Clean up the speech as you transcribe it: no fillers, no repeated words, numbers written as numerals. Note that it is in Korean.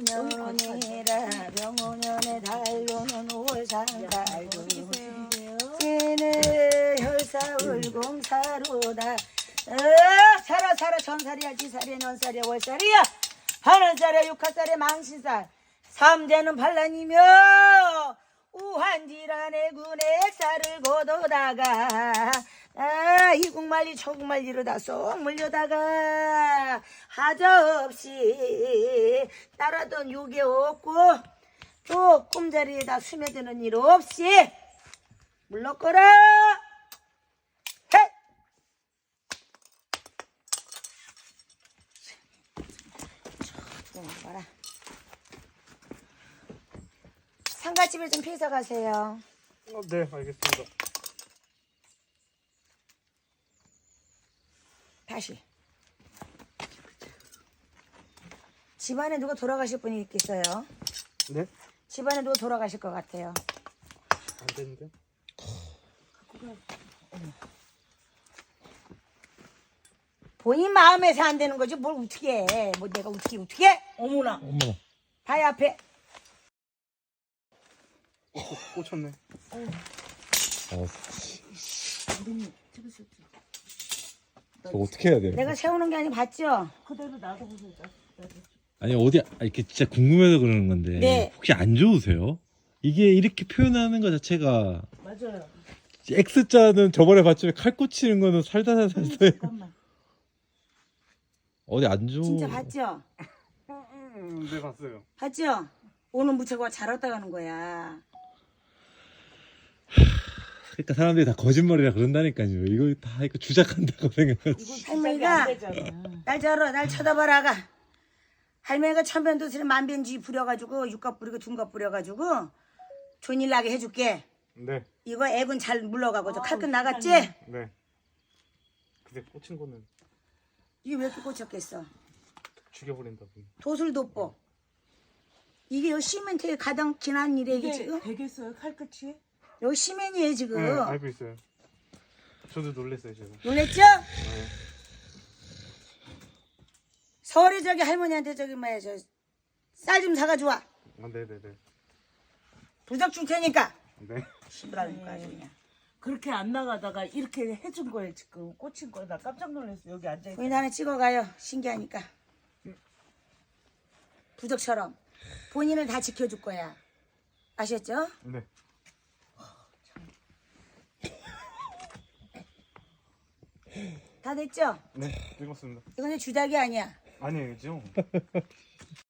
병오년이라 병오년에 달로는 올상달고 쟤는 혈사울공사로다 살아 천살이야 지살이야 년살이야 월살이야 하늘살이야 육하살이야 망신살 삼재는 반란이며 우한지란의 군의 쌀을 거둬다가 이국만리 초국만리로다 쏙 물려다가 하저없이 따라던 욕이 없고 또 꿈자리에다 스며드는 일 없이 물러거라. 헤! 봐라. 상가집에 좀 피서 가세요. 네, 알겠습니다. 다시. 집안에 누가 돌아가실 분이 있겠어요? 네? 집안에 누가 돌아가실 것 같아요. 안 되는데? 본인 마음에서 안 되는 거지 뭘 어떻게 해. 뭐 내가 어떻게 해? 어머나. 어머. 바위 앞에. 꽂혔네. 저 어떻게 해야 돼요? 내가 세우는 게 아니고 봤죠? 그대로 놔둬보세요. 아니 어디 이렇게 진짜 궁금해서 그러는 건데 네. 혹시 안 좋으세요? 이게 이렇게 표현하는 것 자체가 맞아요. X자는 저번에 봤지만 칼 꽂히는 거는 살다 살다 잠깐만. 어디 안 좋? 진짜 봤죠? 네, 봤어요. 봤죠? 오늘 무채가 잘 왔다 가는 거야. 그러니까 사람들이 다 거짓말이라 그런다니까요. 이거 다 이거 주작한다고 생각하지. 할머니가 되잖아. 날 쳐다봐라가. 할머니가 천변도스를 만변지 부려가지고 육갑 부리고 둔갑 부려가지고 존일 나게 해줄게. 네, 이거 애군 잘 물러가고 저 칼끝 나갔지? 네. 근데 꽂힌 거는 이게 왜 이렇게 꽂혔겠어? 죽여버린다고. 도술 돋보. 이게 요 시멘트에 가장 지난 일에 이게 이게 지금 되겠어요? 칼끝이? 요 시멘이에요 지금. 네, 알고 있어요. 저도 놀랐어요, 제가. 놀랬죠? 네. 서울에 저기 할머니한테 저기 뭐야 저 쌀 좀 사가지고 와. 네네네. 부적 줄 테니까. 네. 시부라니까 아주 그냥. 그렇게 안 나가다가 이렇게 해준 거예요 지금. 꽂힌 거예요. 나 깜짝 놀랐어. 여기 앉아있다. 본인 하나 찍어가요. 신기하니까. 부적처럼. 본인을 다 지켜줄 거야. 아셨죠? 네. 다 됐죠? 네, 읽었습니다. 이건 주작이 아니야. 아니에요,